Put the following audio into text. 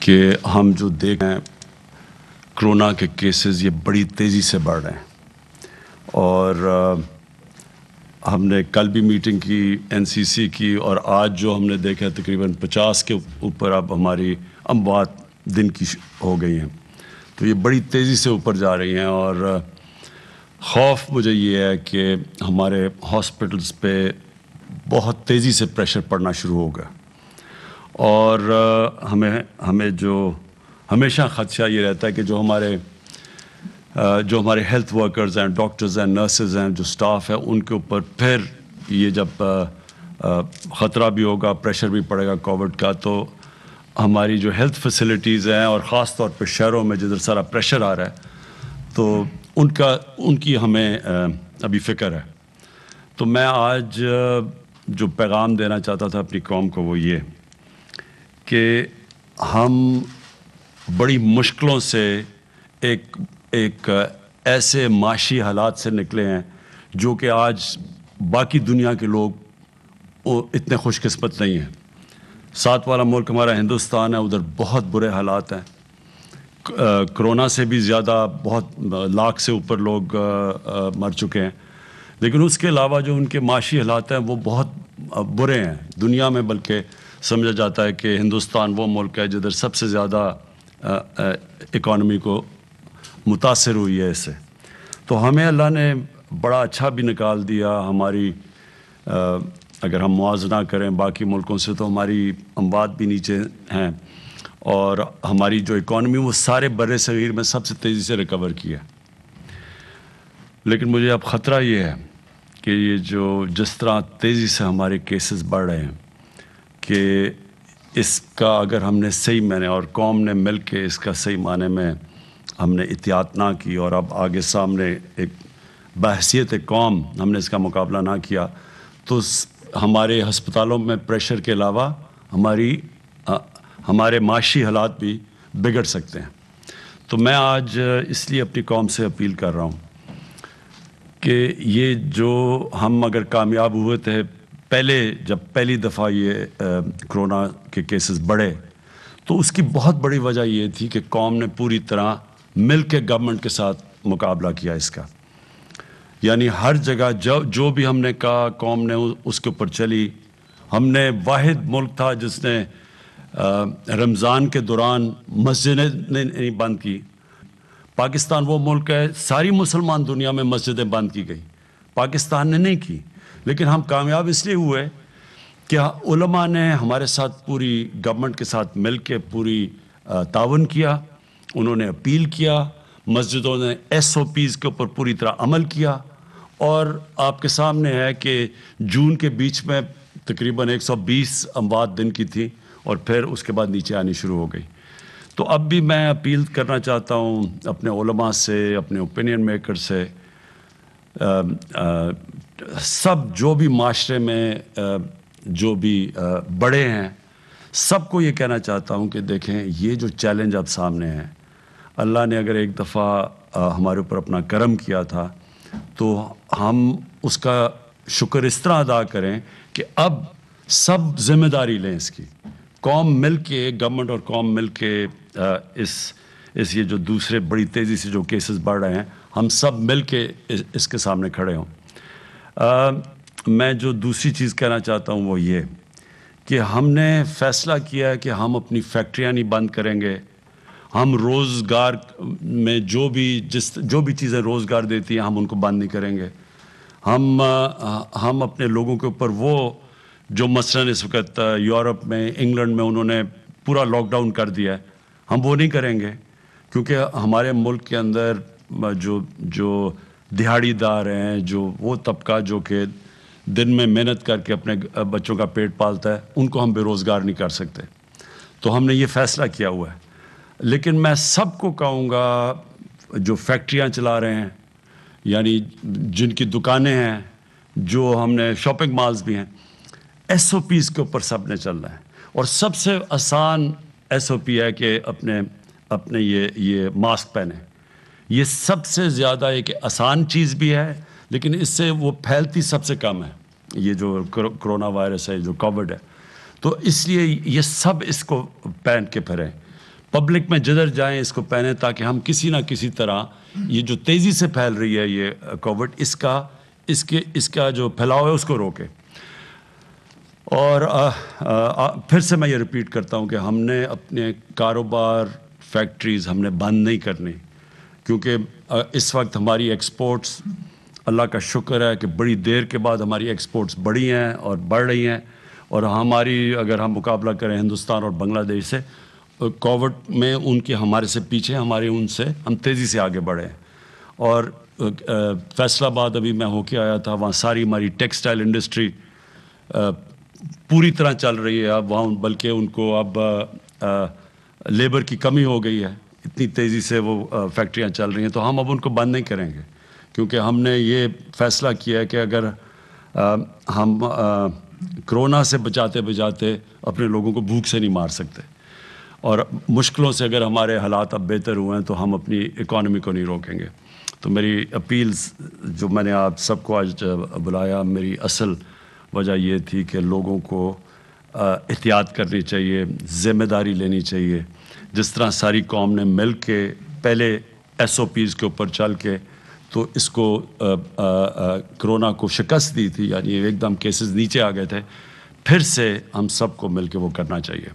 کہ ہم جو دیکھ رہے ہیں کرونا کے کیسز یہ بڑی تیزی سے بڑھ رہے ہیں، اور ہم نے کل بھی میٹنگ کی NCC کی، اور آج جو ہم نے دیکھا تقریباً 50 کے اوپر اب ہماری اموات دن کی ہو گئی ہیں، تو یہ بڑی تیزی سے اوپر جا رہی ہیں، اور خوف مجھے یہ ہے کہ ہمارے ہاسپٹلس پہ بہت تیزی سے پریشر پڑنا شروع ہوگا، اور ہمیں جو ہمیشہ خدشہ یہ رہتا ہے کہ جو ہمارے ہیلتھ ورکرز ہیں، ڈاکٹرز ہیں، نرسز ہیں، جو سٹاف ہے، ان کے اوپر پھر یہ جب خطرہ بھی ہوگا، پریشر بھی پڑے گا کووڈ کا، تو ہماری جو ہیلتھ فیسلٹیز ہیں، اور خاص طور پہ شہروں میں جدھر سارا پریشر آ رہا ہے، تو ان کی ہمیں ابھی فکر ہے۔ تو میں آج جو پیغام دینا چاہتا تھا اپنی قوم کو وہ یہ کہ ہم بڑی مشکلوں سے ایک ایسے معاشی حالات سے نکلے ہیں جو کہ آج باقی دنیا کے لوگ اتنے خوش قسمت نہیں ہیں۔ ساتھ والا ملک ہمارا ہندوستان ہے، ادھر بہت برے حالات ہیں، کرونا سے بھی زیادہ بہت لاکھ سے اوپر لوگ مر چکے ہیں، لیکن اس کے علاوہ جو ان کے معاشی حالات ہیں وہ بہت برے ہیں دنیا میں، بلکہ سمجھا جاتا ہے کہ ہندوستان وہ ملک ہے جدھر سب سے زیادہ اکانومی کو متاثر ہوئی ہے اس سے۔ تو ہمیں اللہ نے بڑا اچھا بھی نکال دیا، ہماری اگر ہم موازنہ کریں باقی ملکوں سے تو ہماری اموات بھی نیچے ہیں، اور ہماری جو اکانومی وہ سارے بر صغیر میں سب سے تیزی سے ریکور کیا۔ لیکن مجھے اب خطرہ یہ ہے کہ یہ جس طرح تیزی سے ہمارے کیسز بڑھ رہے ہیں کہ اس کا اگر ہم نے صحیح معنی اور قوم نے مل کے اس کا صحیح معنی میں ہم نے احتیاط نہ کی، اور اب آگے سامنے ایک بحیثیت قوم ہم نے اس کا مقابلہ نہ کیا، تو ہمارے ہسپتالوں میں پریشر کے علاوہ ہمارے معاشی حالات بھی بگڑ سکتے ہیں۔ تو میں آج اس لیے اپنی قوم سے اپیل کر رہا ہوں کہ یہ جو ہم اگر کامیاب ہوئے تھے جب پہلی دفعہ یہ کرونا کے کیسز بڑھے، تو اس کی بہت بڑی وجہ یہ تھی کہ قوم نے پوری طرح مل کے گورنمنٹ کے ساتھ مقابلہ کیا اس کا، یعنی ہر جگہ جو بھی ہم نے کہا قوم نے اس کے اوپر چلی۔ ہم نے واحد ملک تھا جس نے رمضان کے دوران مسجدیں نہیں بند کی۔ پاکستان وہ ملک ہے، ساری مسلمان دنیا میں مسجدیں بند کی گئی، پاکستان نے نہیں کی، لیکن ہم کامیاب اس لیے ہوئے کہ علماء نے ہمارے ساتھ پوری گورنمنٹ کے ساتھ مل کے پوری تعاون کیا، انہوں نے اپیل کیا، مسجدوں نے SOPs کے اوپر پوری طرح عمل کیا، اور آپ کے سامنے ہے کہ جون کے بیچ میں تقریباً 120 اموات دن کی تھی، اور پھر اس کے بعد نیچے آنی شروع ہو گئی۔ تو اب بھی میں اپیل کرنا چاہتا ہوں اپنے علماء سے، اپنے اوپینین میکر سے، سب جو بھی معاشرے میں جو بھی بڑے ہیں، سب کو یہ کہنا چاہتا ہوں کہ دیکھیں یہ جو چیلنج اب سامنے ہے، اللہ نے اگر ایک دفعہ ہمارے اوپر اپنا کرم کیا تھا تو ہم اس کا شکر اس طرح ادا کریں کہ اب سب ذمہ داری لیں اس کی، قوم مل کے، گورنمنٹ اور قوم مل کے اس یہ جو دوسرے بڑی تیزی سے جو کیسز بڑھ رہے ہیں، ہم سب مل کے اس کے سامنے کھڑے ہوں۔ میں جو دوسری چیز کہنا چاہتا ہوں وہ یہ کہ ہم نے فیصلہ کیا ہے کہ ہم اپنی فیکٹریاں نہیں بند کریں گے، ہم روزگار میں جو بھی چیزیں روزگار دیتی ہیں ہم ان کو بند نہیں کریں گے، ہم اپنے لوگوں کے اوپر وہ جو مثلاً اس وقت یورپ میں، انگلینڈ میں انہوں نے پورا لاک ڈاؤن کر دیا ہے، ہم وہ نہیں کریں گے، کیونکہ ہمارے ملک کے اندر جو دہاڑی دار ہیں، جو وہ طبقہ جو کہ دن میں محنت کر کے اپنے بچوں کا پیٹ پالتا ہے، ان کو ہم بے روزگار نہیں کر سکتے، تو ہم نے یہ فیصلہ کیا ہوا ہے۔ لیکن میں سب کو کہوں گا جو فیکٹریاں چلا رہے ہیں، یعنی جن کی دکانیں ہیں، جو ہم نے شاپنگ مالز بھی ہیں، SOPs کے اوپر سب نے چلنا ہے، اور سب سے آسان SOP ہے کہ اپنے یہ ماسک پہنیں۔ یہ سب سے زیادہ ایک آسان چیز بھی ہے، لیکن اس سے وہ پھیلتی سب سے کم ہے، یہ جو کرونا وائرس ہے، جو کووڈ ہے، تو اس لیے یہ سب اس کو پہن کے پھریں۔ پبلک میں جدھر جائیں اس کو پہنیں تاکہ ہم کسی نہ کسی طرح یہ جو تیزی سے پھیل رہی ہے یہ کووڈ اس کا جو پھیلاؤ ہے اس کو روکے. اور پھر سے میں یہ ریپیٹ کرتا ہوں کہ ہم نے اپنے کاروبار فیکٹریز ہم نے بند نہیں کرنی, کیونکہ اس وقت ہماری ایکسپورٹس اللہ کا شکر ہے کہ بڑی دیر کے بعد ہماری ایکسپورٹس بڑھی ہیں اور بڑھ رہی ہیں, اور ہماری اگر ہم مقابلہ کریں ہندوستان اور بنگلہ دیش سے, کووڈ میں ان کے ہمارے سے پیچھے, ہمارے ان سے ہم تیزی سے آگے بڑھے ہیں. اور فیصل آباد ابھی میں ہو کے آیا تھا, وہاں ساری ہماری ٹیکسٹائل انڈسٹری پوری طرح چل رہی ہے اب وہاں, بلکہ ان کو اب لیبر کی کمی ہو گئی ہے, اتنی تیزی سے وہ فیکٹریاں چل رہی ہیں. تو ہم اب ان کو بند نہیں کریں گے, کیونکہ ہم نے یہ فیصلہ کیا ہے کہ اگر ہم کرونا سے بچاتے بچاتے اپنے لوگوں کو بھوک سے نہیں مار سکتے, اور مشکلوں سے اگر ہمارے حالات اب بہتر ہوئے ہیں تو ہم اپنی اکانومی کو نہیں روکیں گے. تو میری اپیلز جو میں نے آپ سب کو آج بلایا, میری اصل وجہ یہ تھی کہ لوگوں کو احتیاط کرنی چاہیے, ذمہ داری لینی چاہیے. جس طرح ساری قوم نے مل کے پہلے SOPs کے اوپر چل کے تو اس کو کرونا کو شکست دی تھی, یعنی ایک دم کیسز نیچے آ گئے تھے, پھر سے ہم سب کو مل کے وہ کرنا چاہیے.